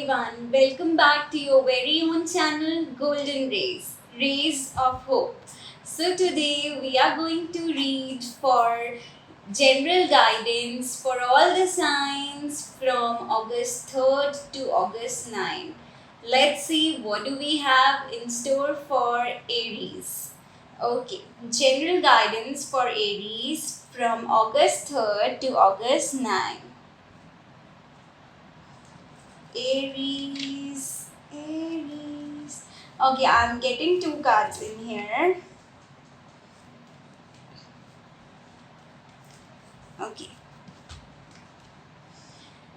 everyone, welcome back to your very own channel Golden Rays, Rays of Hope. So today we are going to read for general guidance for all the signs from August 3rd to August 9th. Let's see what do we have in store for Aries. Okay, general guidance for Aries from August 3rd to August 9th. Aries. Okay, I'm getting two cards in here. Okay.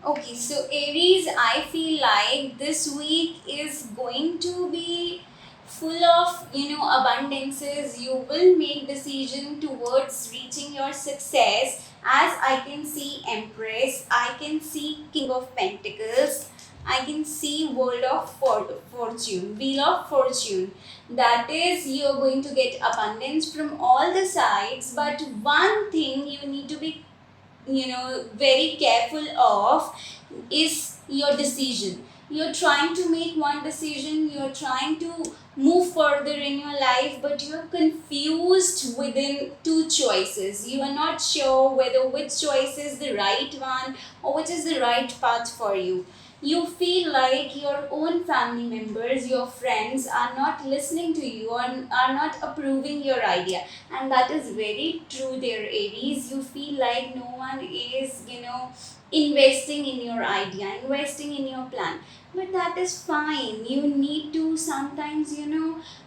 Okay, so Aries, I feel like this week is going to be full of, abundances. You will make decision towards reaching your success. As I can see Empress, I can see King of Pentacles, I can see World of Fortune, Wheel of Fortune. That is, you're going to get abundance from all the sides. But one thing you need to be very careful of is your decision. You're trying to make one decision, you're trying to move further in your life, but you're confused within two choices. You are not sure whether which choice is the right one or which is the right path for you. You feel like your own family members, your friends are not listening to you or are not approving your idea. And that is very true there, Aries. You feel like no one is, investing in your idea, investing in your plan. But that is fine. You need to sometimes,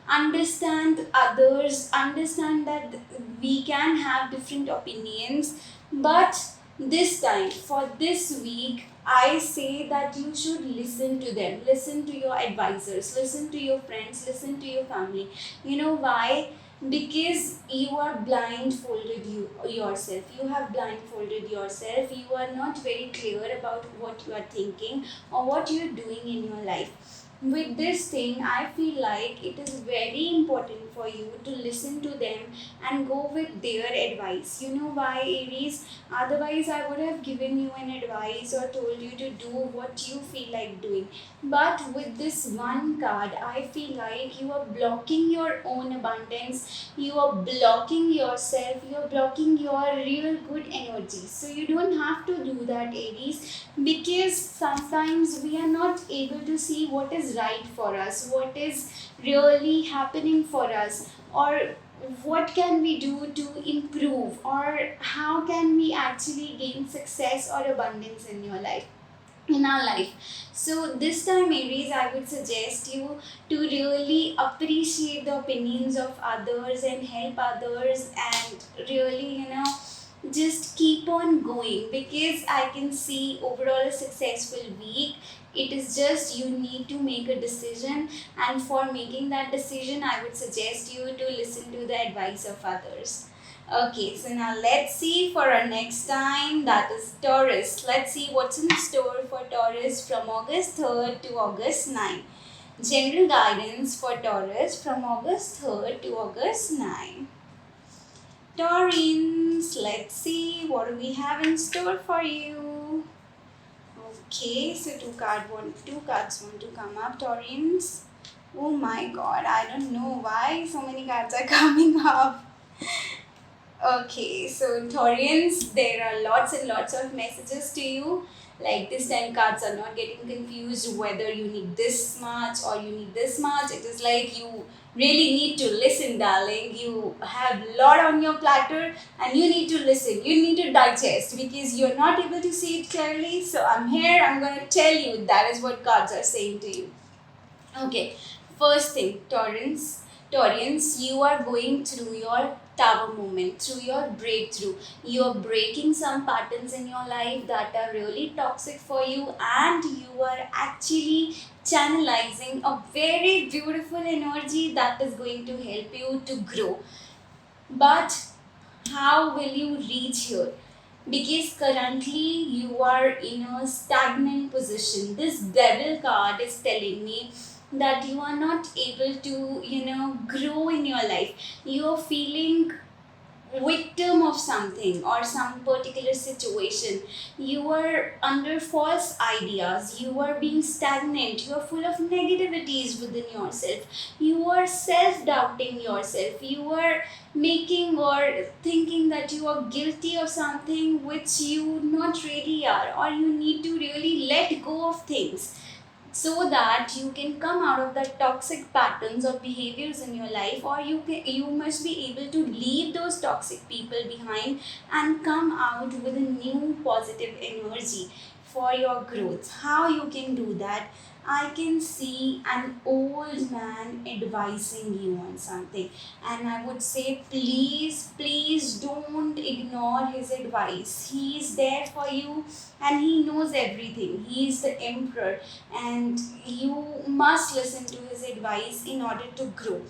understand others, understand that we can have different opinions. But this time, for this week, I say that you should listen to them, listen to your advisors, listen to your friends, listen to your family. You know why? Because you are blindfolded yourself. You have blindfolded yourself. You are not very clear about what you are thinking or what you are doing in your life. With this thing, I feel like it is very important for you to listen to them and go with their advice. You know why, Aries? Otherwise, I would have given you an advice or told you to do what you feel like doing. But with this one card, I feel like you are blocking your own abundance, you are blocking yourself, you are blocking your real good energy. So, you don't have to do that, Aries, because sometimes we are not able to see what is right for us, what is really happening for us, or what can we do to improve, or how can we actually gain success or abundance in our life. So this time, Aries, I would suggest you to really appreciate the opinions of others and help others, and really, just keep on going, because I can see overall a successful week. It is just you need to make a decision, and for making that decision, I would suggest you to listen to the advice of others. Okay, so now let's see for our next time, that is Taurus. Let's see what's in store for Taurus from August 3rd to August 9th. General guidance for Taurus from August 3rd to August 9th. Taurines, let's see what do we have in store for you. Okay, so two cards want to come up, Taurines. Oh my god, I don't know why so many cards are coming up. Okay, so Taurians, there are lots and lots of messages to you. Like this time, cards are not getting confused whether you need this much or you need this much. It is like you really need to listen, darling. You have a lot on your platter and you need to listen. You need to digest because you're not able to see it clearly. So I'm here, I'm going to tell you that is what cards are saying to you. Okay, first thing, Taurians, you are going through your tower moment, through your breakthrough. You are breaking some patterns in your life that are really toxic for you, and you are actually channelizing a very beautiful energy that is going to help you to grow. But how will you reach here? Because currently you are in a stagnant position. This devil card is telling me that you are not able to grow in your life. You are feeling victim of something or some particular situation. You are under false ideas, you are being stagnant, you are full of negativities within yourself, you are self-doubting yourself, you are making or thinking that you are guilty of something which you not really are, or you need to really let go of things so that you can come out of the toxic patterns or behaviors in your life, or you must be able to leave those toxic people behind and come out with a new positive energy for your growth. How you can do that? I can see an old man advising you on something, and I would say, please don't ignore his advice. He is there for you and he knows everything. He is the emperor, and you must listen to his advice in order to grow.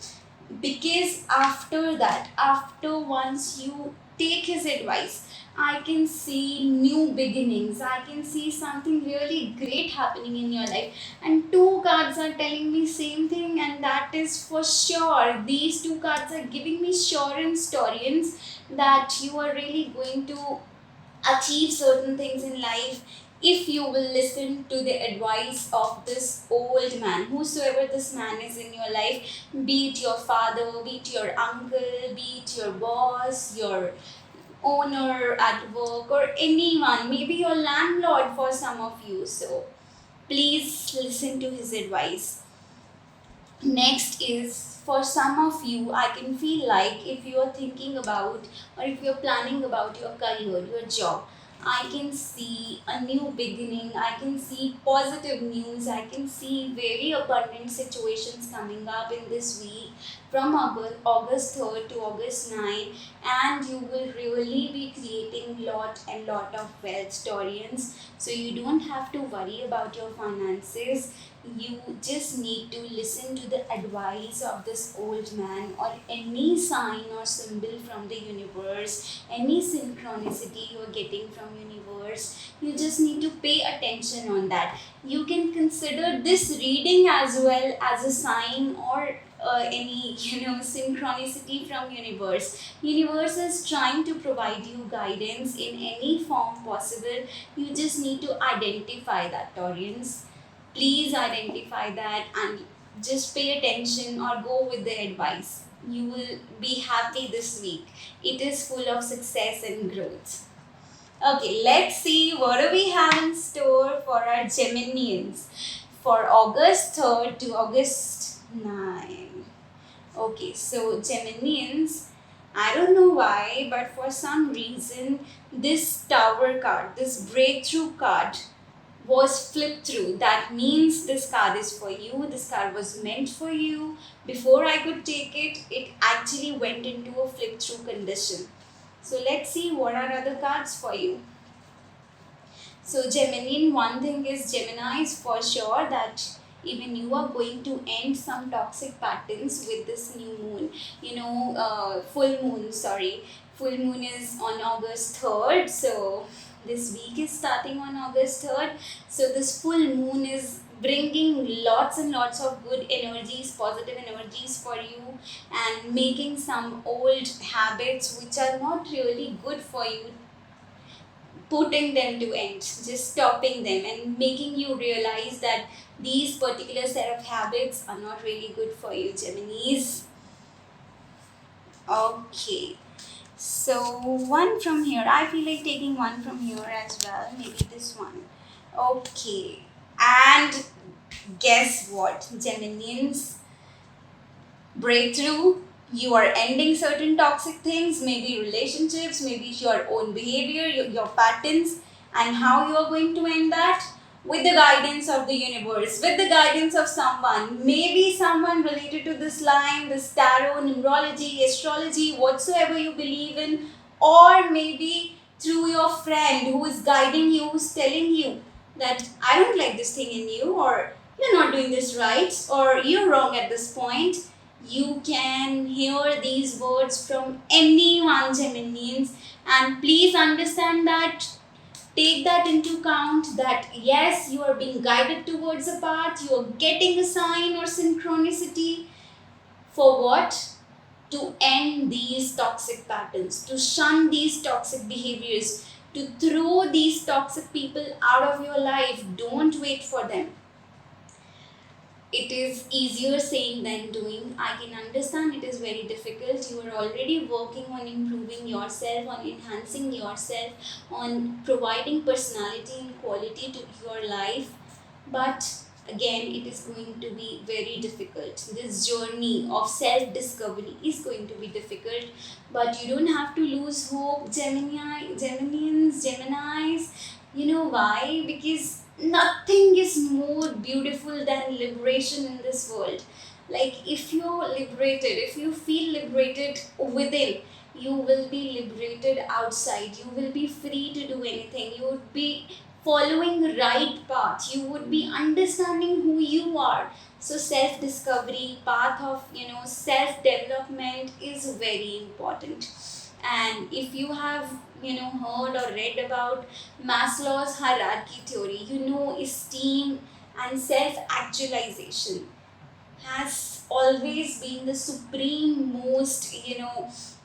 Because after that, after once you take his advice, I can see new beginnings. I can see something really great happening in your life. And two cards are telling me same thing, and that is for sure. These two cards are giving me assurance, Taurians, that you are really going to achieve certain things in life if you will listen to the advice of this old man, whosoever this man is in your life, be it your father, be it your uncle, be it your boss, your owner at work, or anyone, maybe your landlord for some of you. So please listen to his advice. Next is for some of you, I can feel like if you are thinking about or if you're planning about your career, your job, I can see a new beginning, I can see positive news, I can see very abundant situations coming up in this week from August 3rd to August 9th, and you will really be creating lot and lot of wealth, Taurians. So you don't have to worry about your finances. You just need to listen to the advice of this old man, or any sign or symbol from the universe, any synchronicity you're getting from universe. You just need to pay attention on that. You can consider this reading as well as a sign, or any synchronicity from universe is trying to provide you guidance in any form possible. You just need to identify that, Taurians. Please identify that and just pay attention or go with the advice. You will be happy this week. It is full of success and growth. Okay, let's see what do we have in store for our Geminians for August 3rd to August 9. Okay, so Geminians, I don't know why, but for some reason, this Tower card, this breakthrough card, was flipped through. That means this card is for you. This card was meant for you. Before I could take it, it actually went into a flip through condition. So let's see what are other cards for you. So Gemini, one thing is Gemini is for sure that even you are going to end some toxic patterns with this new moon. Full moon, sorry. Full moon is on August 3rd. So this week is starting on August 3rd. So this full moon is bringing lots and lots of good energies, positive energies for you, and making some old habits which are not really good for you, putting them to end, just stopping them and making you realize that these particular set of habits are not really good for you, Geminis. Okay. So one from here, I feel like taking one from here as well, maybe this one. Okay, and guess what, Geminians? Breakthrough. You are ending certain toxic things, maybe relationships, maybe your own behavior, your patterns, and how you are going to end that? With the guidance of the universe, with the guidance of someone, maybe someone related to this line, this tarot, numerology, astrology, whatsoever you believe in, or maybe through your friend who is guiding you, who's telling you that I don't like this thing in you, or you're not doing this right, or you're wrong at this point. You can hear these words from anyone, Geminians, and please understand that. Take that into account, that yes, you are being guided towards a path, you are getting a sign or synchronicity. For what? to end these toxic patterns, to shun these toxic behaviors, to throw these toxic people out of your life. Don't wait for them. It is easier saying than doing. I can understand it is very difficult. You are already working on improving yourself, on enhancing yourself, on providing personality and quality to your life. But again, it is going to be very difficult. This journey of self discovery is going to be difficult, but you don't have to lose hope, Geminis. You know why? Because nothing is more beautiful than liberation in this world. Like, if you're liberated, if you feel liberated within, you will be liberated outside. You will be free to do anything. You would be following the right path. You would be understanding who you are. So self discovery, path of self development is very important. And if you have heard or read about Maslow's hierarchy theory, esteem and self actualization has always been the supreme most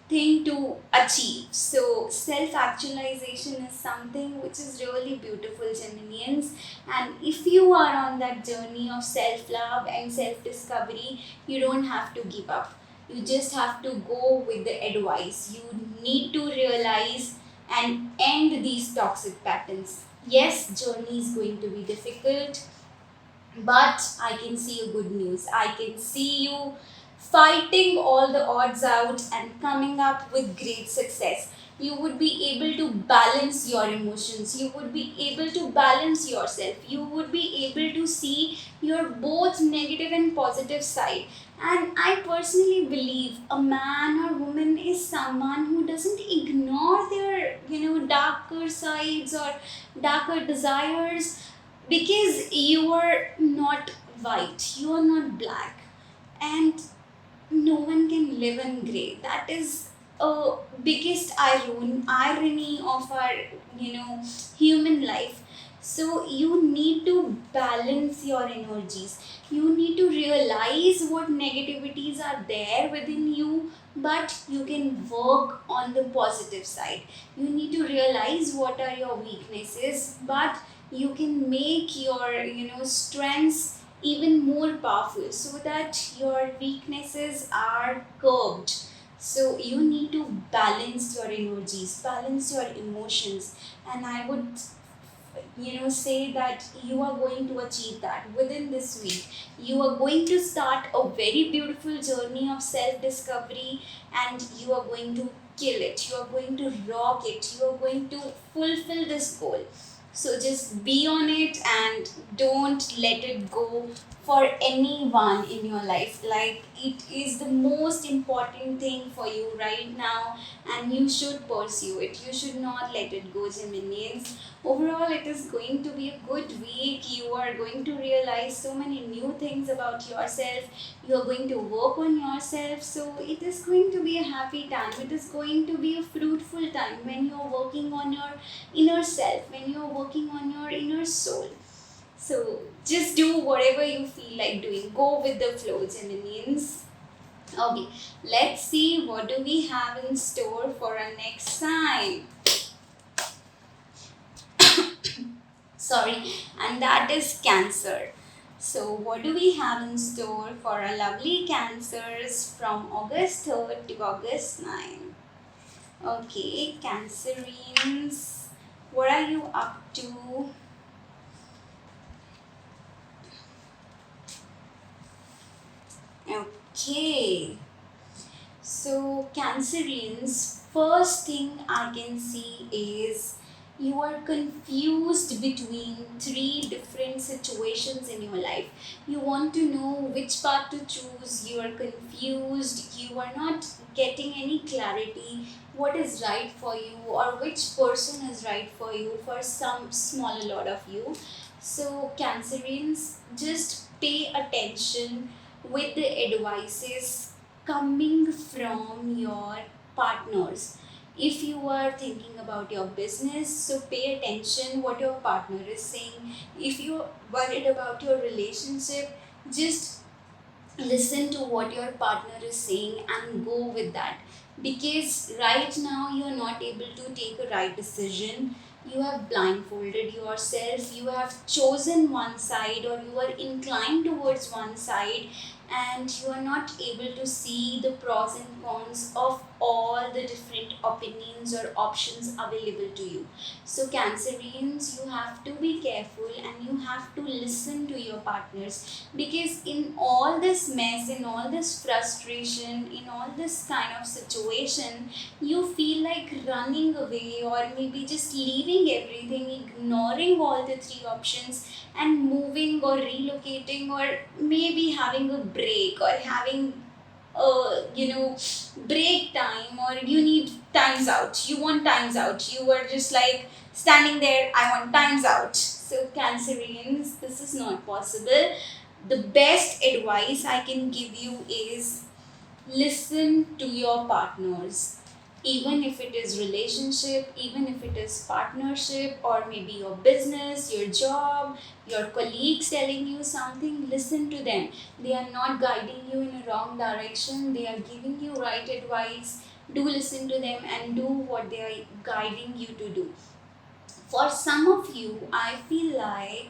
thing to achieve. So self actualization is something which is really beautiful, Geminians. And if you are on that journey of self love and self discovery, you don't have to give up. You just have to go with the advice. You need to realize and end these toxic patterns. Yes, journey is going to be difficult, but I can see a good news. I can see you fighting all the odds out and coming up with great success. You would be able to balance your emotions. You would be able to balance yourself. You would be able to see your both negative and positive side. And I personally believe a man or woman is someone who doesn't ignore their, darker sides or darker desires, because you are not white, you are not black, and no one can live in gray. That is a biggest irony of our human life. So you need to balance your energies. You need to realize what negativities are there within you, but you can work on the positive side. You need to realize what are your weaknesses, but you can make your strengths even more powerful, so that your weaknesses are curbed. So you need to balance your energies, balance your emotions, and I would say that you are going to achieve that within this week. You are going to start a very beautiful journey of self discovery, and you are going to kill it. You are going to rock it. You are going to fulfill this goal. So just be on it and don't let it go for anyone in your life. Like, it is the most important thing for you right now, and you should pursue it. You should not let it go, Geminians. Overall, it is going to be a good week. You are going to realize so many new things about yourself. You are going to work on yourself. So it is going to be a happy time. It is going to be a fruitful time when you are working on your inner self, when you are working on your inner soul. So just do whatever you feel like doing. Go with the flow, Geminians. Okay, let's see what do we have in store for our next sign. Sorry, and that is Cancer. So what do we have in store for our lovely Cancers from August 3rd to August 9th? Okay, Cancerians, what are you up to? Okay, so Cancerians, first thing I can see is you are confused between three different situations in your life. You want to know which path to choose. You are confused. You are not getting any clarity what is right for you, or which person is right for you, for some small lot of you. So Cancerians, just pay attention with the advices coming from your partners. If you are thinking about your business, so pay attention what your partner is saying. If you're worried about your relationship, just listen to what your partner is saying and go with that, because right now you're not able to take a right decision. You have blindfolded yourself, you have chosen one side, or you are inclined towards one side, and you are not able to see the pros and cons of all the different opinions or options available to you. So Cancerians, you have to be careful and you have to listen to your partners, because in all this mess, in all this frustration, in all this kind of situation, you feel like running away, or maybe just leaving everything, ignoring all the three options, and moving or relocating, or maybe having a break, or having break time, or you need times out, you want times out, you were just like standing there, I want times out. So Cancerians, this is not possible. The best advice I can give you is listen to your partners, even if it is relationship, even if it is partnership, or maybe your business, your job, your colleagues telling you something. Listen to them. They are not guiding you in a wrong direction, they are giving you right advice. Do listen to them and do what they are guiding you to do. For some of you, I feel like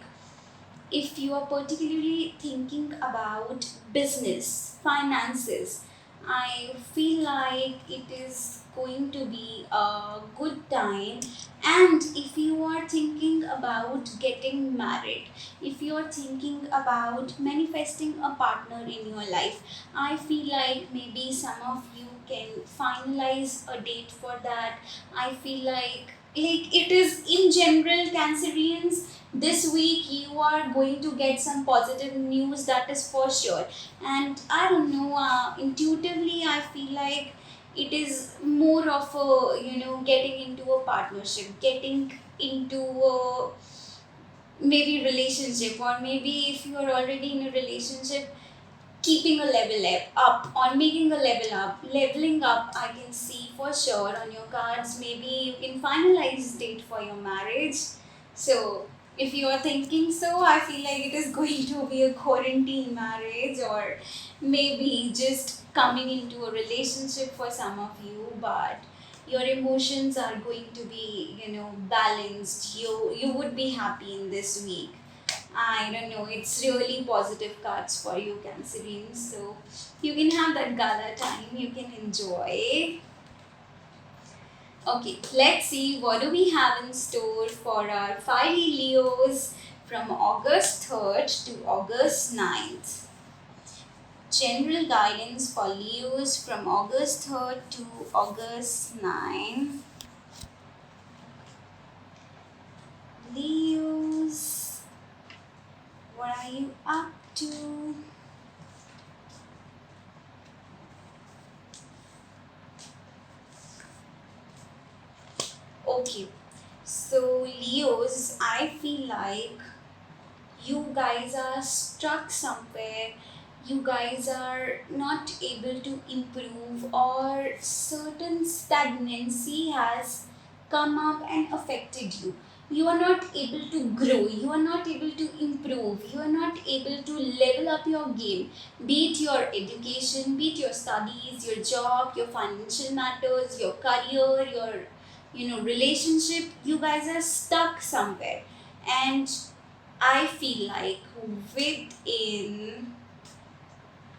if you are particularly thinking about business, finances, I feel like it is going to be a good time. And if you are thinking about getting married, if you are thinking about manifesting a partner in your life, I feel like maybe some of you can finalize a date for that. I feel like it is in general, Cancerians, this week you are going to get some positive news, that is for sure. And I don't know, intuitively I feel like it is more of a, getting into a partnership, getting into a maybe relationship, or maybe if you are already in a relationship, keeping a up, or making a leveling up. I can see for sure on your cards, maybe you can finalize date for your marriage. So if you are thinking so, I feel like it is going to be a quarantine marriage, or maybe just coming into a relationship for some of you, but your emotions are going to be, balanced. You would be happy in this week. I don't know, it's really positive cards for you, Cancerians. So you can have that gala time, you can enjoy. Okay, let's see what do we have in store for our fiery Leos from August 3rd to August 9th. General guidance for Leos from August 3rd to August 9th. Leos, what are you up to? Okay, so Leos, I feel like you guys are stuck somewhere. You guys are not able to improve, or certain stagnancy has come up and affected you. You are not able to grow, you are not able to improve, you are not able to level up your game, be it your education, be it your studies, your job, your financial matters, your career, your relationship. You guys are stuck somewhere, and I feel like within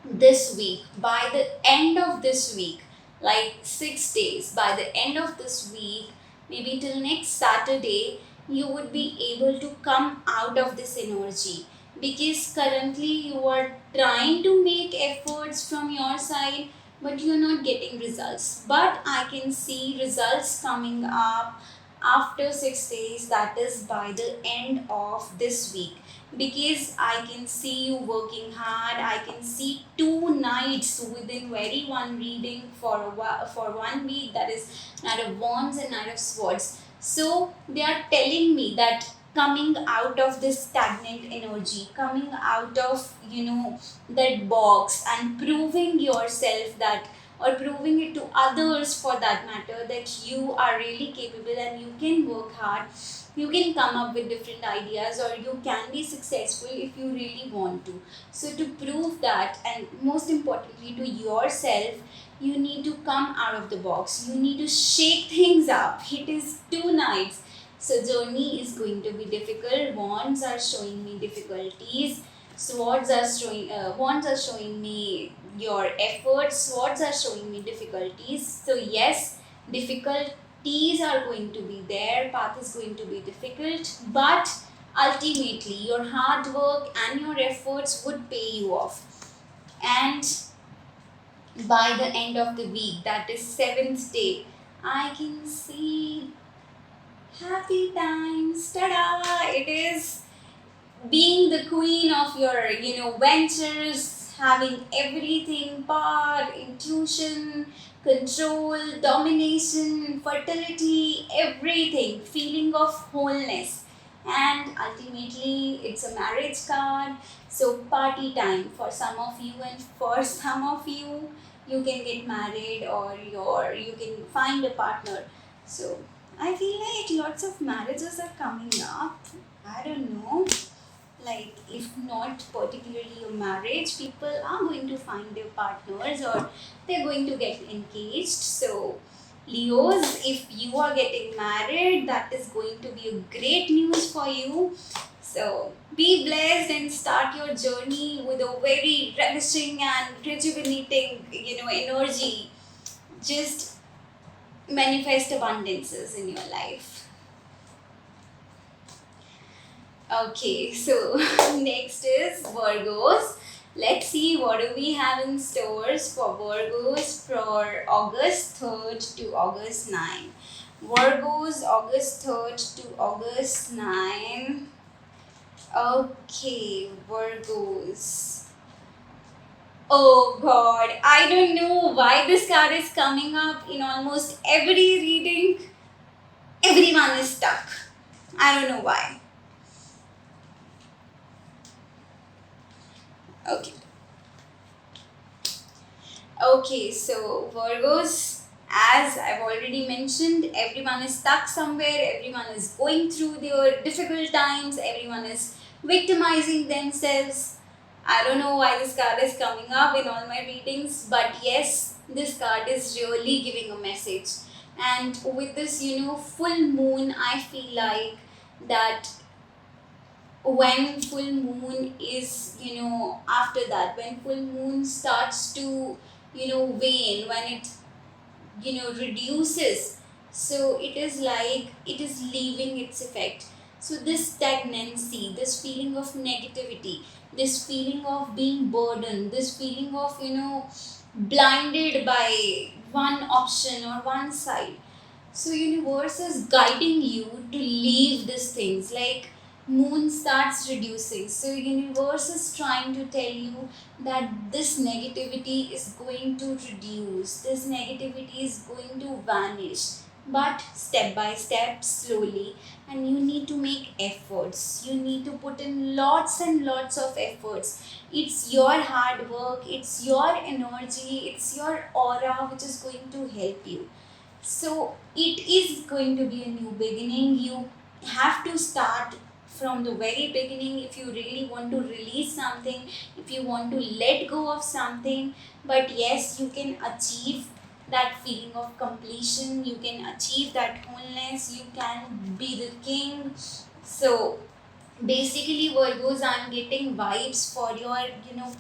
this week, by the end of this week, like 6 days, by the end of this week, maybe till next Saturday, you would be able to come out of this energy, because currently you are trying to make efforts from your side, but you're not getting results. But I can see results coming up after 6 days, that is by the end of this week, because I can see you working hard. I can see 2 nights within very one reading for for 1 week, that is Knight of Wands and Knight of Swords. So they are telling me that coming out of this stagnant energy, coming out of that box, and proving yourself that, or proving it to others for that matter, that you are really capable and you can work hard. You can come up with different ideas, or you can be successful if you really want to. So to prove that, and most importantly to yourself, you need to come out of the box. You need to shake things up. It is 2 nights, so journey is going to be difficult. Wands are showing me difficulties. Wands are showing me your efforts. Swords are showing me difficulties. So yes, difficulties are going to be there. Path is going to be difficult, but ultimately your hard work and your efforts would pay you off. And by the end of the week, that is 7th day, I can see happy times. Ta-da! It is being the queen of your ventures, having everything, power, intuition, control, domination, fertility, everything, feeling of wholeness. And ultimately it's a marriage card, so party time for some of you, and for some of you, you can get married, or you can find a partner. So I feel like lots of marriages are coming up. I don't know, like if not particularly a marriage, people are going to find their partners, or they're going to get engaged. So Leos, if you are getting married, that is going to be a great news for you. So be blessed and start your journey with a very ravishing and rejuvenating energy. Just manifest abundances in your life. Okay, so next is Virgos. Let's see what do we have in stores for Virgos for August 3rd to August 9. Virgos, August 3rd to August 9. Okay, Virgos. Oh God, I don't know why this card is coming up in almost every reading. Everyone is stuck. I don't know why. Okay, so Virgos, as I've already mentioned, everyone is stuck somewhere, everyone is going through their difficult times, everyone is victimizing themselves. I don't know why this card is coming up in all my readings, but yes, this card is really giving a message. And with this, full moon, I feel like that when full moon is, after that, when full moon starts to, wane, when it, reduces, so it is like it is leaving its effect. So this stagnancy, this feeling of negativity, this feeling of being burdened, this feeling of, blinded by one option or one side. So universe is guiding you to leave these things, like moon starts reducing. So universe is trying to tell you that this negativity is going to reduce, this negativity is going to vanish, but step by step, slowly. And you need to make efforts, you need to put in lots and lots of efforts. It's your hard work, it's your energy, it's your aura which is going to help you. So it is going to be a new beginning. You have to start from the very beginning if you really want to release something, if you want to let go of something. But yes, you can achieve that feeling of completion, you can achieve that wholeness, you can be the king. So basically, Virgos, I'm getting vibes for your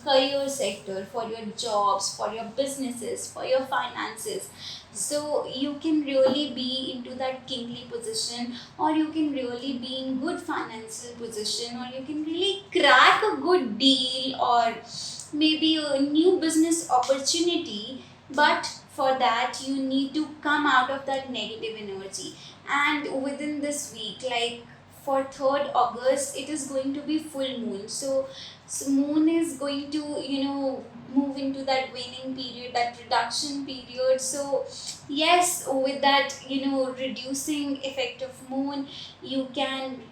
career sector, for your jobs, for your businesses, for your finances. So you can really be into that kingly position, or you can really be in good financial position, or you can really crack a good deal, or maybe a new business opportunity. But for that, you need to come out of that negative energy. And within this week, like for 3rd August, it is going to be full moon. So moon is going to, move into that waning period, that reduction period. So yes, with that, reducing effect of moon, you can,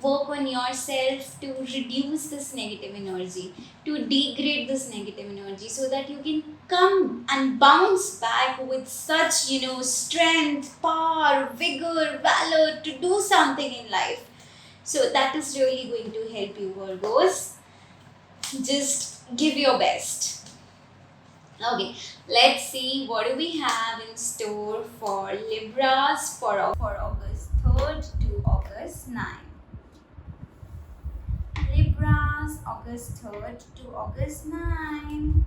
work on yourself to reduce this negative energy, to degrade this negative energy, so that you can come and bounce back with such, strength, power, vigor, valor to do something in life. So that is really going to help you, Virgos. Just give your best. Okay, let's see what do we have in store for Libras for August 3rd to August 9th. Libras, August 3rd to August 9th.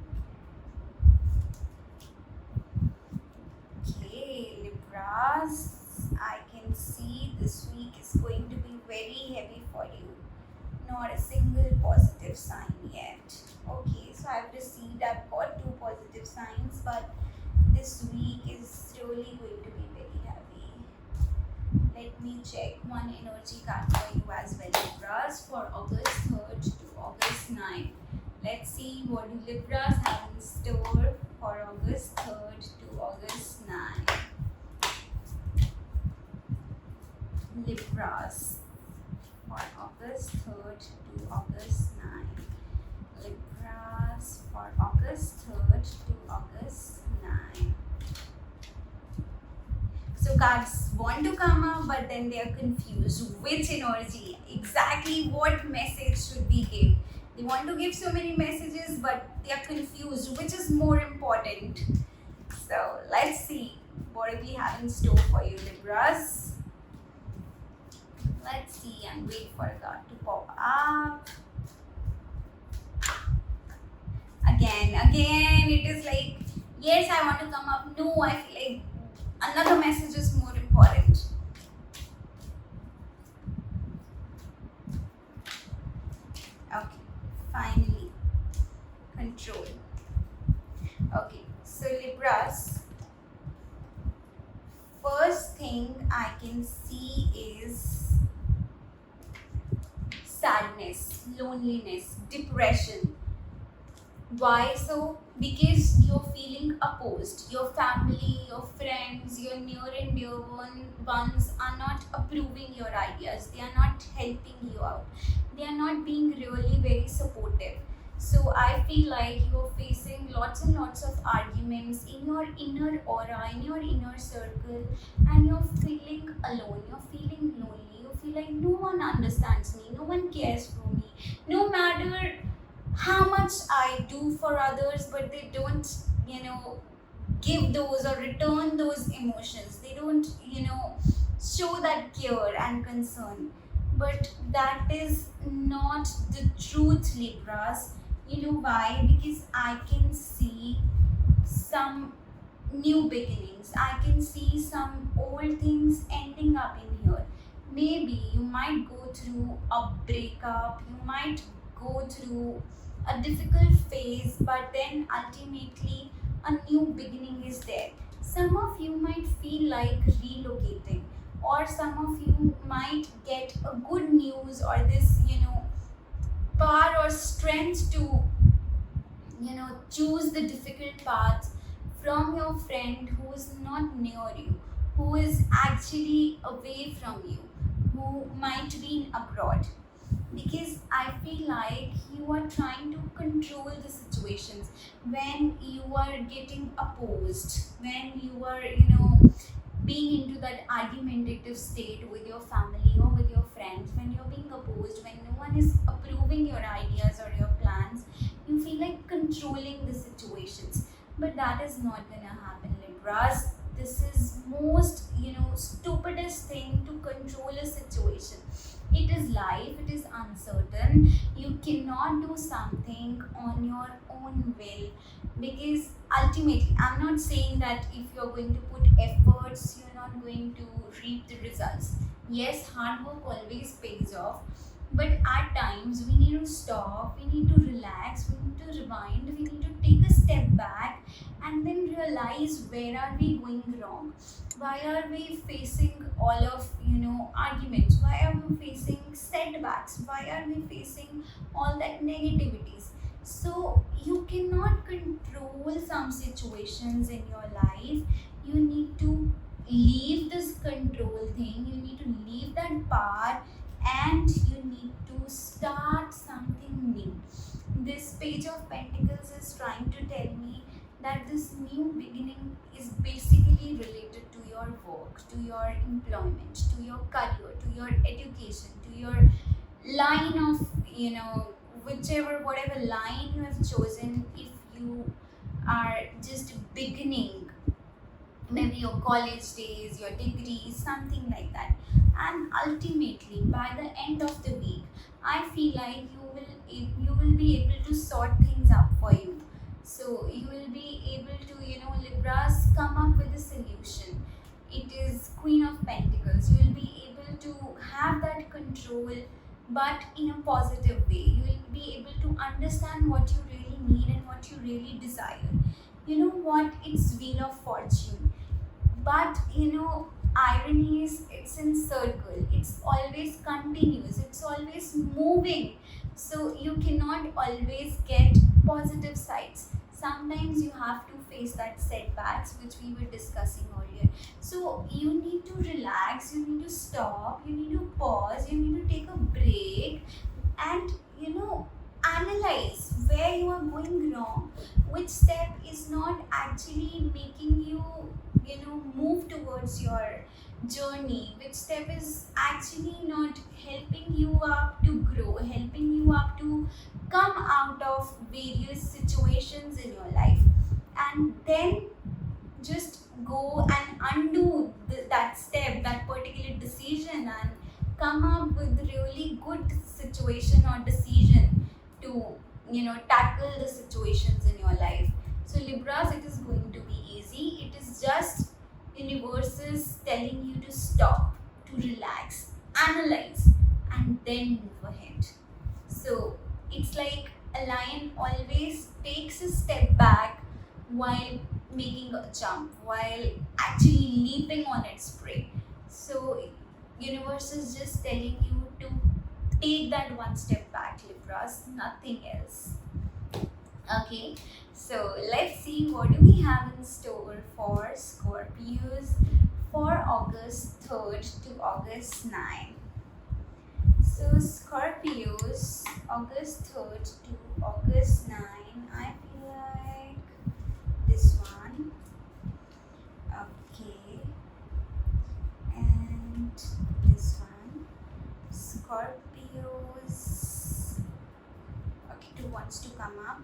Okay, Libras, I can see this week is going to be very heavy for you. Not a single positive sign yet. Okay, so I've got 2 positive signs, but this week is really going to be very heavy. Let me check one energy card for you as well, Libras, for August 3rd to August 9th. Let's see what do Libras have in store for August 3rd to August 9th. Libras for August 3rd to August 9th. Libras for August 3rd to August 9th. So cards want to come up, but then they are confused. Which energy? Exactly what message should we give? They want to give so many messages, but they are confused. Which is more important? So let's see what we have in store for you, Libras. Let's see and wait for a card to pop up. Again, it is like, yes, I want to come up. No, I feel like another message is more important. Okay, finally, control. Okay, so Libras, first thing I can see is sadness, loneliness, depression. Why so? Because you're feeling opposed. Your family, your friends, your near and dear ones are not approving your ideas. They are not helping you out. They are not being really very supportive. So I feel like you're facing lots and lots of arguments in your inner aura, in your inner circle, and you're feeling alone. You're feeling lonely. You feel like no one understands me. No one cares for me. No matter how much I do for others, but they don't, give those or return those emotions. They don't, show that care and concern. But that is not the truth, Libras. You know why? Because I can see some new beginnings. I can see some old things ending up in here. Maybe you might go through a breakup, you might go through a difficult phase, but then ultimately a new beginning is there. Some of you might feel like relocating, or some of you might get a good news or this, power or strength to, choose the difficult path from your friend who is not near you, who is actually away from you, who might be abroad. Because I feel like you are trying to control the situations when you are getting opposed, when you are, being into that argumentative state with your family or with your friends, when you're being opposed, when no one is approving your ideas or your plans, you feel like controlling the situations. But that is not gonna happen, Libras. This is most, stupidest thing to control a situation. It is life, it is uncertain. You cannot do something on your own will, because ultimately, I'm not saying that if you're going to put efforts, you're not going to reap the results. Yes, hard work always pays off, but at times we need to stop, we need to relax, we need to rewind, we need to take a step back and then realize where are we going wrong. Why are we facing all of arguments? Why are we facing setbacks? Why are we facing all that negativities? So you cannot control some situations in your life. You need to leave this control thing. You need to leave that power, and you need to start something new. This page of pentacles is trying to tell me that this new beginning is basically related to your work, to your employment, to your career, to your education, to your line of, whatever line you have chosen. If you are just beginning, maybe your college days, your degrees, something like that. And ultimately, by the end of the week, I feel like you will be able to sort things out for you. So you will be able to, Libras, come up with a solution. It is Queen of Pentacles. You will be able to have that control, but in a positive way. You will be able to understand what you really need and what you really desire. You know what? It's Wheel of Fortune. But irony is, it's in circle, it's always continuous, it's always moving. So you cannot always get positive sides. Sometimes you have to face that setbacks, which we were discussing earlier. So you need to relax, you need to stop, you need to pause, you need to take a break, and analyze where you are going wrong, which step is not actually making you move towards your journey, which step is actually not helping you up to grow, helping you up to come out of various situations in your life. And then just go and undo that step, that particular decision, and come up with really good situation or decision to tackle the situations in your life. So Libras, it is going to be easy. It is just universe is telling you to stop, to relax, analyze, and then move ahead. So it's like a lion always takes a step back while making a jump, while actually leaping on its prey. So universe is just telling you to take that one step back, Libras, nothing else. Okay, so let's see what do we have in store for Scorpios for August 3rd to August 9th. So Scorpios, August 3rd to August 9th, I feel like this one. Okay, and this one. Scorpios. Okay, two wants to come up.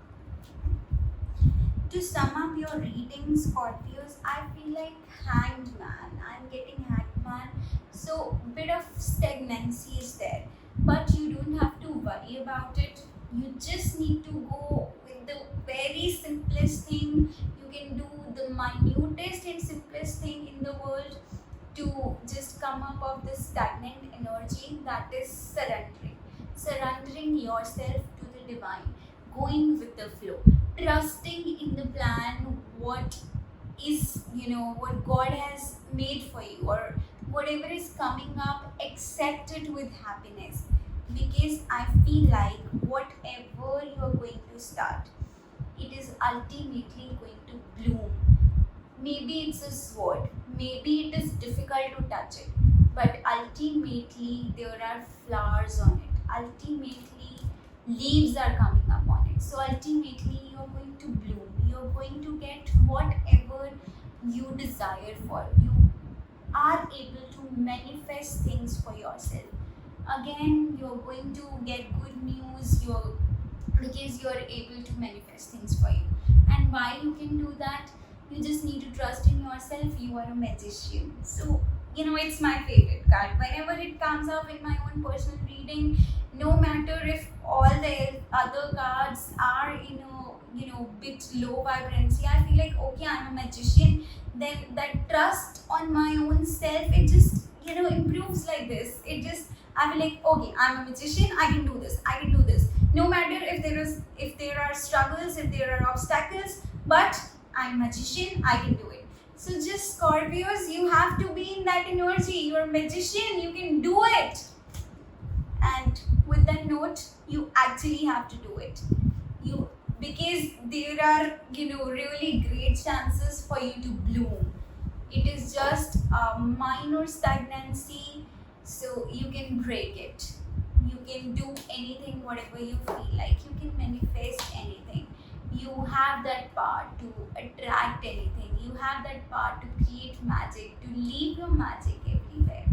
To sum up your reading, Scorpios, I feel like Hanged Man. I'm getting Hanged Man. So, bit of stagnancy is there. But you don't have to worry about it. You just need to go with the very simplest thing. You can do the minutest and simplest thing in the world to just come up of this stagnant energy, that is surrendering. Surrendering yourself to the divine. Going with the flow. Trusting in the plan, what is, what God has made for you, or whatever is coming up, accept it with happiness. Because I feel like whatever you are going to start, it is ultimately going to bloom. Maybe it's a sword, maybe it is difficult to touch it, but ultimately there are flowers on it. Ultimately, leaves are coming up on it. So ultimately, you're going to bloom. You're going to get whatever you desire for. You are able to manifest things for yourself. Again, you're going to get good news. Because you're able to manifest things for you. And why you can do that? You just need to trust in yourself. You are a magician. So it's my favorite card. Whenever it comes up in my own personal reading, no matter if all the other cards are bit low vibrancy, I feel like, okay, I'm a magician. Then that trust on my own self, it just improves like this. I feel like, okay, I'm a magician. I can do this. I can do this. No matter if there are struggles, if there are obstacles, but I'm a magician. I can do it. So just Scorpios, you have to be in that energy. You're a magician. You can do it. And with that note, you actually have to do it. Because there are really great chances for you to bloom. It is just a minor stagnancy, so you can break it. You can do anything, whatever you feel like. You can manifest anything. You have that power to attract anything. You have that power to create magic, to leave your magic everywhere.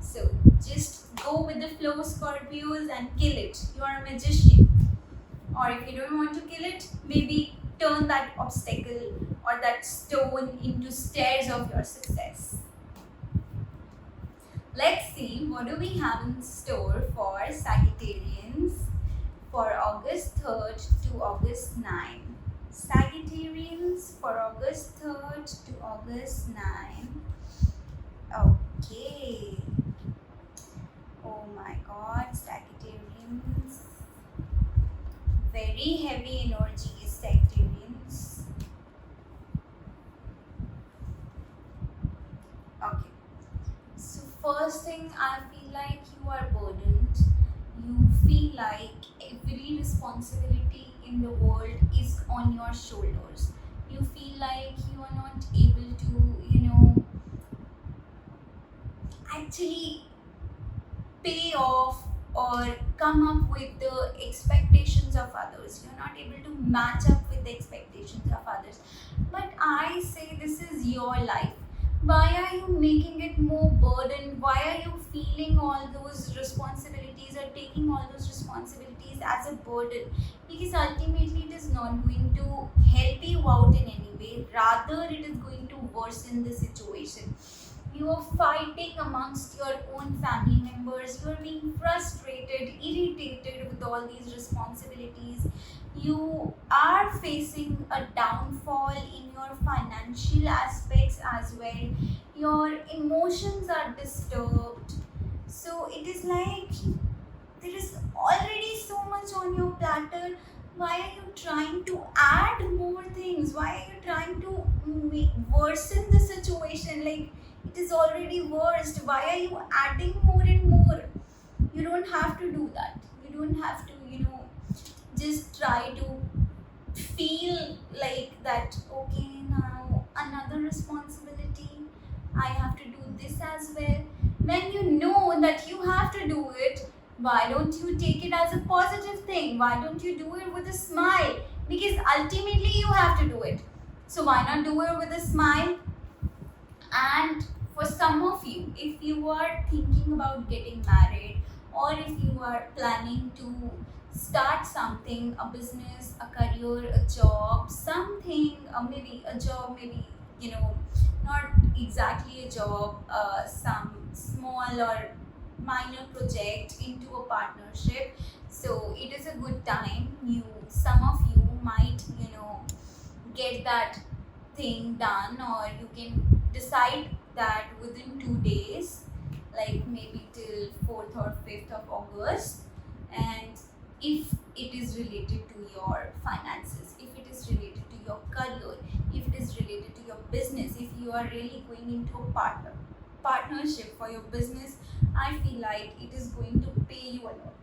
So just go with the flow, Scorpios, and kill it. You are a magician. Or if you don't want to kill it, maybe turn that obstacle or that stone into stairs of your success. Let's see what do we have in store for Sagittarians for August 3rd to August 9. Sagittarians for August 3rd to August 9. Okay. Oh my god, Sagittarians. Very heavy energy, Sagittarians. Okay. So first thing, I feel like you are burdened. You feel like every responsibility in the world is on your shoulders. You feel like you are not able to, actually pay off or come up with the expectations of others. You're not able to match up with the expectations of others. But I say this is your life. Why are you making it more burden? Why are you feeling all those responsibilities or taking all those responsibilities as a burden? Because ultimately it is not going to help you out in any way. Rather, it is going to worsen the situation. You are fighting amongst your own family members. You are being frustrated, irritated with all these responsibilities. You are facing a downfall in your financial aspects as well. Your emotions are disturbed. So it is like there is already so much on your platter. Why are you trying to add more things? Why are you trying to worsen the situation? Like, it is already worst. Why are you adding more and more? You don't have to do that. You don't have to, just try to feel like that, okay, now another responsibility. I have to do this as well. When you know that you have to do it, why don't you take it as a positive thing? Why don't you do it with a smile? Because ultimately you have to do it. So why not do it with a smile? And for some of you, if you are thinking about getting married, or if you are planning to start something, a business, a career, a job, something, maybe a job, maybe, not exactly a job, some small or minor project into a partnership. So it is a good time. Some of you might, get that thing done, or you can decide that within 2 days, like maybe till 4th or 5th of August. And if it is related to your finances, if it is related to your career, if it is related to your business, if you are really going into a partnership for your business, I feel like it is going to pay you a lot.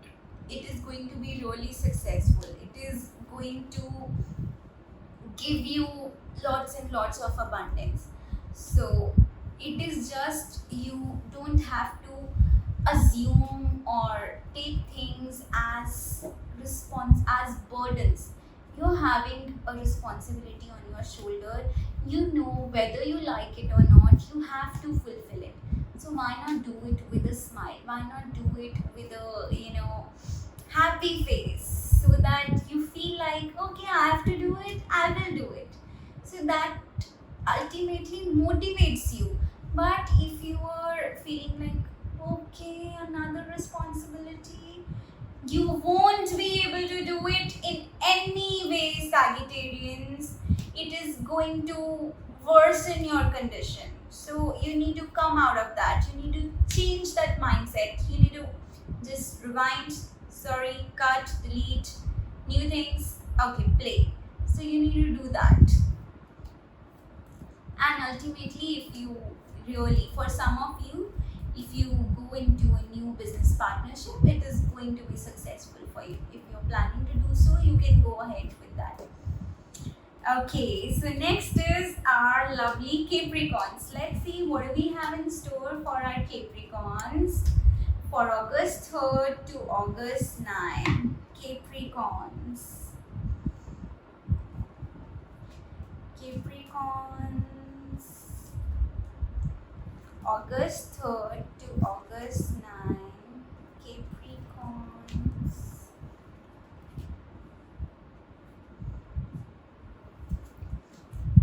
It is going to be really successful. It is going to give you lots and lots of abundance. So it is just, you don't have to assume or take things as burdens. You're having a responsibility on your shoulder. You know whether you like it or not, you have to fulfill it. So why not do it with a smile? Why not do it with a happy face, so that you feel like, okay, I have to do it, I will do it. So that ultimately motivates you. But if you are feeling like, okay, another responsibility, you won't be able to do it in any way, Sagittarians. It is going to worsen your condition. So you need to come out of that. You need to change that mindset. You need to just rewind, cut, delete, new things, okay, play. So you need to do that. And ultimately, if you really, for some of you, if you go into a new business partnership, it is going to be successful for you. If you're planning to do so, you can go ahead with that. Okay, so next is our lovely Capricorns. Let's see what do we have in store for our Capricorns for August 3rd to August 9. Capricorns. Capricorns. August 3rd to August 9th. Capricorns.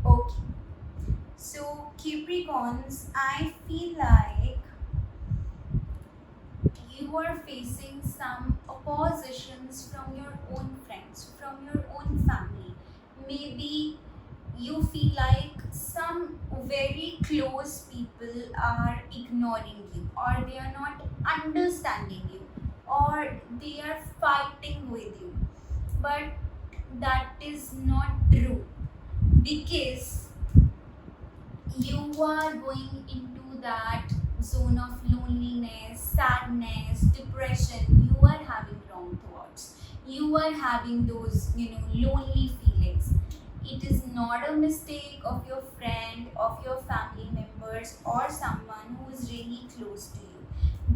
Okay. So Capricorns, I feel like you are facing some oppositions from your own friends, from your own family. Maybe you feel like some very close people are ignoring you, or they are not understanding you, or they are fighting with you. But that is not true, because you are going into that zone of loneliness, sadness, depression. You are having wrong thoughts. You are having those, lonely feelings. It is not a mistake of your friend, of your family members, or someone who is really close to you.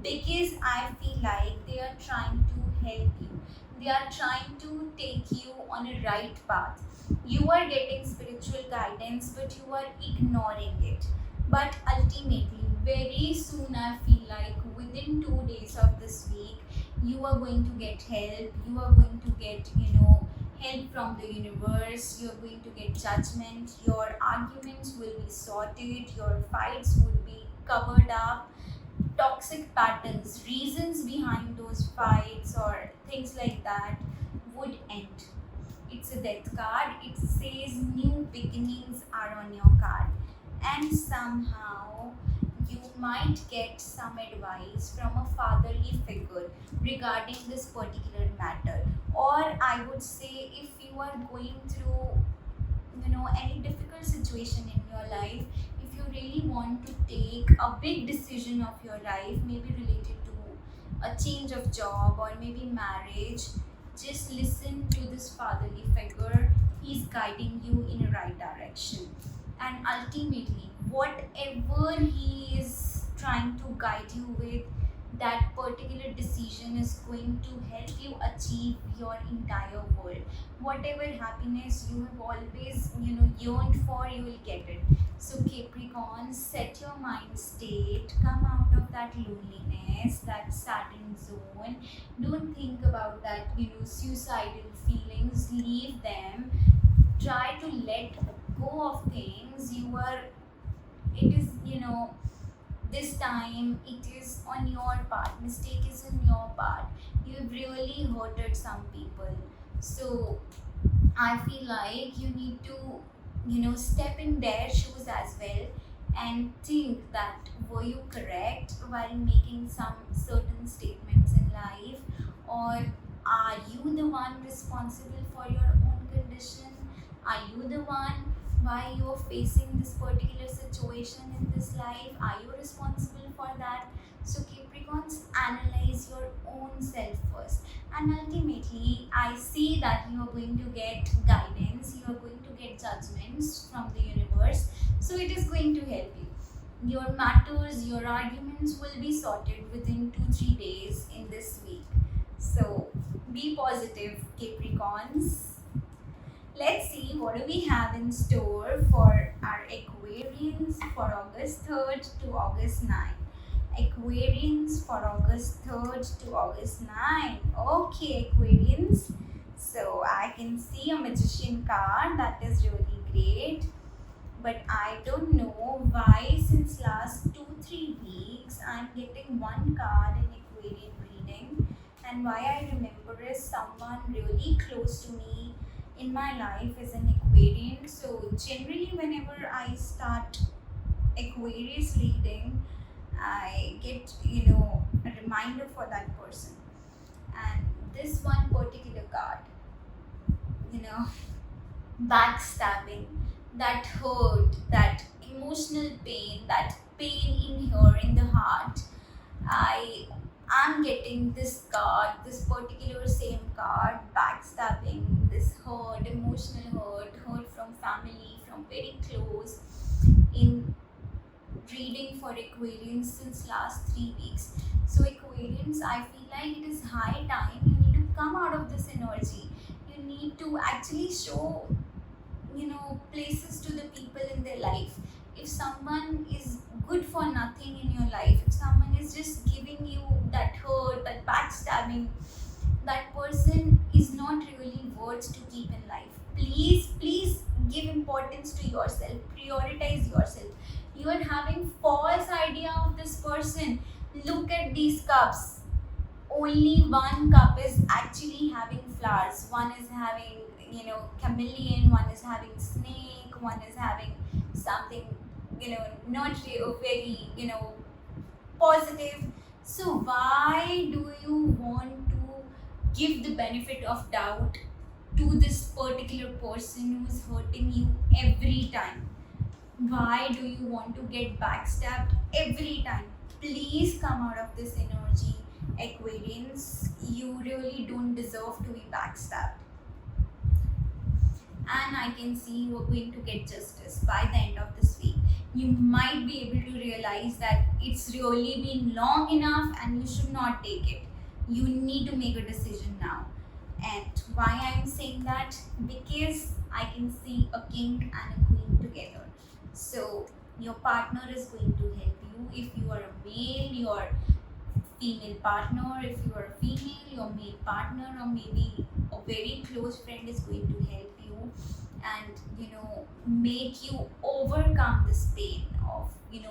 Because I feel like they are trying to help you. They are trying to take you on a right path. You are getting spiritual guidance, but you are ignoring it. But ultimately, very soon, I feel like within 2 days of this week, you are going to get help. You are going to get, help from the universe. You're going to get judgment. Your arguments will be sorted. Your fights would be covered up. Toxic patterns, reasons behind those fights, or things like that would end. It's a death card. It says new beginnings are on your card, and somehow you might get some advice from a fatherly figure regarding this particular matter. Or I would say, if you are going through any difficult situation in your life, if you really want to take a big decision of your life, maybe related to a change of job or maybe marriage, just listen to this fatherly figure. He's guiding you in a right direction, and ultimately whatever he is trying to guide you with, that particular decision is going to help you achieve your entire world. Whatever happiness you have always yearned for, you will get it. So Capricorn, set your mind state, come out of that loneliness, that saddened zone. Don't think about that suicidal feelings. Leave them. Try to let go of things. It is this time it is on your part. Mistake is on your part. You've really hurted some people. So I feel like you need to step in their shoes as well, and think that were you correct while making some certain statements in life, or are you the one responsible for your own condition? Are you the one why you're facing this particular situation in this life? Are you responsible for that? So Capricorns, analyze your own self first, and ultimately I see that you are going to get guidance, you are going to get judgments from the universe. So it is going to help you. Your matters, your arguments will be sorted within 2-3 days in this week. So be positive, Capricorns. Let's see what do we have in store for our Aquarians for August 3rd to August 9th. Aquarians for August 3rd to August 9th. Okay, Aquarians. So I can see a Magician card. That is really great. But I don't know why since last 2-3 weeks I'm getting one card in Aquarian reading, and why I remember is someone really close to me in my life is an Aquarian. So generally whenever I start Aquarius reading, I get a reminder for that person. And this one particular card, backstabbing, that hurt, that emotional pain, that pain in here in the heart, I am getting this card, this particular same card, backstabbing, this hurt, emotional hurt from family, from very close, in reading for Aquarians since last 3 weeks. So Aquarians, I feel like it is high time you need to come out of this energy. You need to actually show places to the people in their life. If someone is good for nothing in your life, if someone is just giving you that hurt, that backstabbing, that person is not really worth to keep in life. Please give importance to yourself, prioritize yourself. You are having false idea of this person. Look at these cups. Only one cup is actually having flowers. One is having, chameleon, one is having snake, one is having something, not very, positive. So why do you want to give the benefit of doubt to this particular person who's hurting you every time? Why do you want to get backstabbed every time? Please come out of this energy, Aquarians. You really don't deserve to be backstabbed. And I can see you are going to get justice by the end of this week. You might be able to realize that it's really been long enough and you should not take it. You need to make a decision now. And why I'm saying that? Because I can see a king and a queen together. So your partner is going to help you. If you are a male, your female partner. If you are a female, your male partner, or maybe a very close friend is going to help you and make you overcome this pain of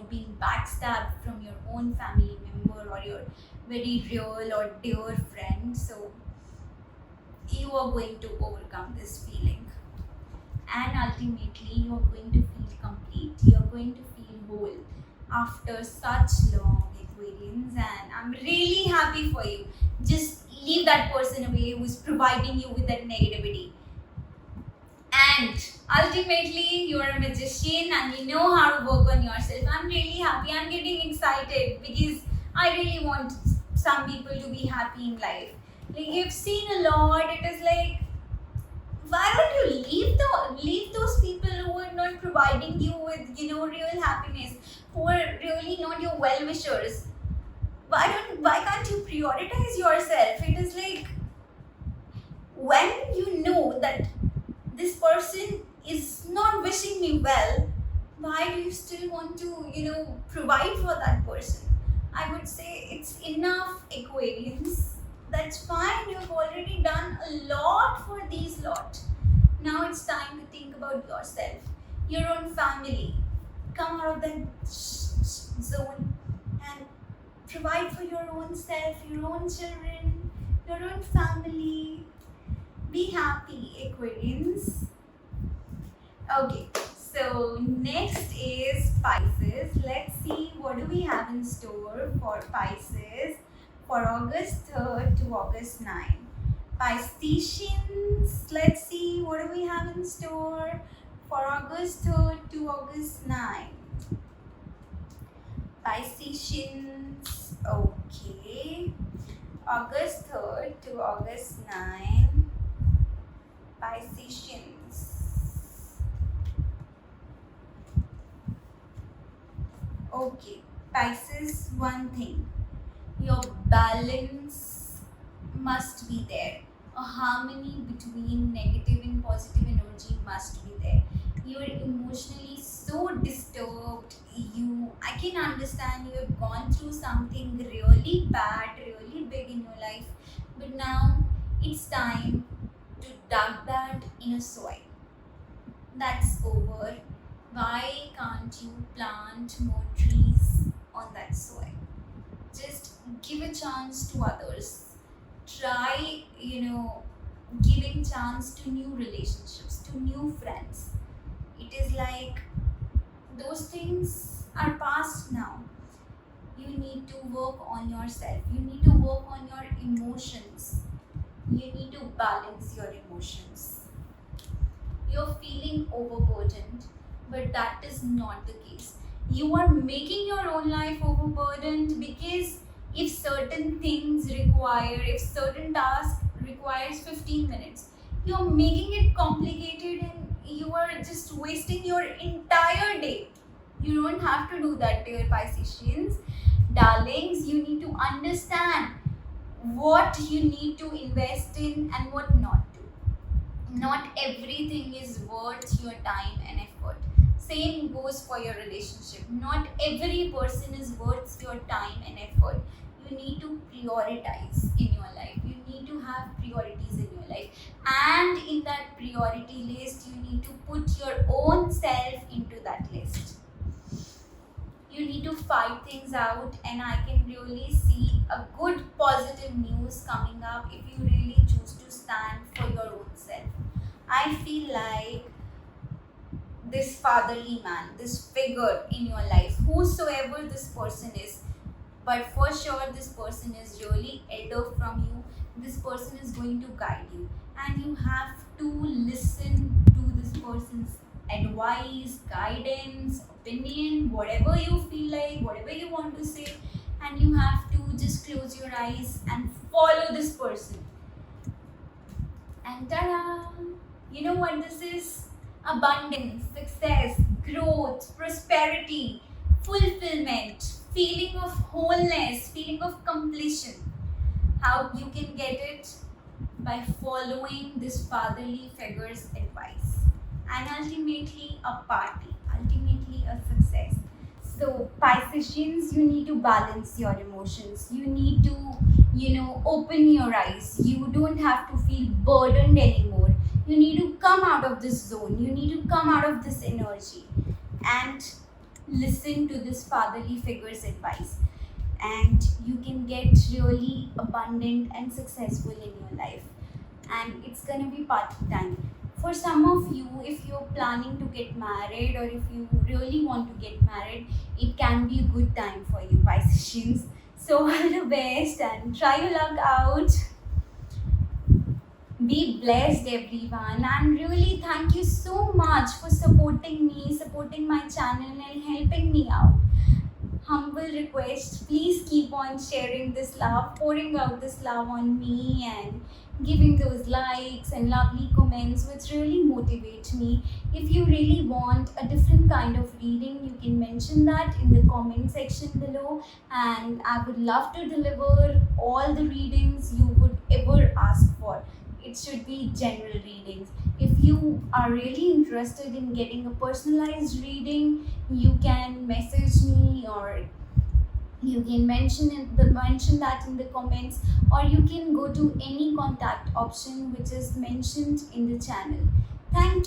being backstabbed from your own family member or your very real or dear friend. So you are going to overcome this feeling, and ultimately you are going to feel complete. You are going to feel whole after such long, Aquarians, and I'm really happy for you. Just leave that person away who's providing you with that negativity. And ultimately, you're a magician and you know how to work on yourself. I'm really happy. I'm getting excited because I really want some people to be happy in life. Like, you've seen a lot. It is like, why don't you leave those people who are not providing you with real happiness, who are really not your well wishers? Why can't you prioritize yourself? It is like, when you know that this person is not wishing me well, why do you still want to provide for that person? I would say it's enough, Aquarians. That's fine. You've already done a lot for these lot. Now it's time to think about yourself, your own family. Come out of that zone and provide for your own self, your own children, your own family. Be happy, Aquarians. Okay, so next is Pisces. Let's see what do we have in store for Pisces for August 3rd to August 9th. Pisceans, let's see what do we have in store for August 3rd to August 9th. Pisceans, okay. August 3rd to August 9th. Pisceans. Okay, Pisces, one thing. Your balance must be there. A harmony between negative and positive energy must be there. You are emotionally so disturbed. I can understand you have gone through something really bad, really big in your life, but now it's time to dump that in a soil. That's over. Why can't you plant more trees on that soil? Just give a chance to others. Try, giving chance to new relationships, to new friends. It is like those things are past now. You need to work on yourself. You need to work on your emotions. You need to balance your emotions. You're feeling overburdened, but that is not the case. You are making your own life overburdened because if certain task requires 15 minutes, you're making it complicated and you are just wasting your entire day. You don't have to do that, dear Pisceans. Darlings, you need to understand what you need to invest in and what not to. Not everything is worth your time and effort. Same goes for your relationship. Not every person is worth your time and effort. You need to prioritize in your life. You need to have priorities in your life. And in that priority list, you need to put your own self into that list. You need to fight things out, and I can really see a good positive news coming up if you really choose to stand for your own self. I feel like this fatherly man, this figure in your life, whosoever this person is, but for sure this person is really elder from you. This person is going to guide you, and you have to listen to this person's advice, guidance, opinion, whatever you feel like, whatever you want to say, and you have to just close your eyes and follow this person. And ta-da! You know what this is? Abundance, success, growth, prosperity, fulfillment, feeling of wholeness, feeling of completion. How you can get it? By following this fatherly figure's advice. And ultimately a party, ultimately a success. So Pisceans, you need to balance your emotions. You need to, open your eyes. You don't have to feel burdened anymore. You need to come out of this zone. You need to come out of this energy and listen to this fatherly figure's advice. And you can get really abundant and successful in your life. And it's gonna be party time. For some of you, if you're planning to get married or if you really want to get married, it can be a good time for you, Pisceans. So all the best and try your luck out. Be blessed, everyone, and really thank you so much for supporting me, supporting my channel, and helping me out. Humble request, please keep on sharing this love, pouring out this love on me, and giving those likes and lovely comments, which really motivate me. If you really want a different kind of reading, you can mention that in the comment section below, and I would love to deliver all the readings you would ever ask for. It should be general readings. If you are really interested in getting a personalized reading, you can message me, or you can mention that in the comments, or you can go to any contact option which is mentioned in the channel. Thank you.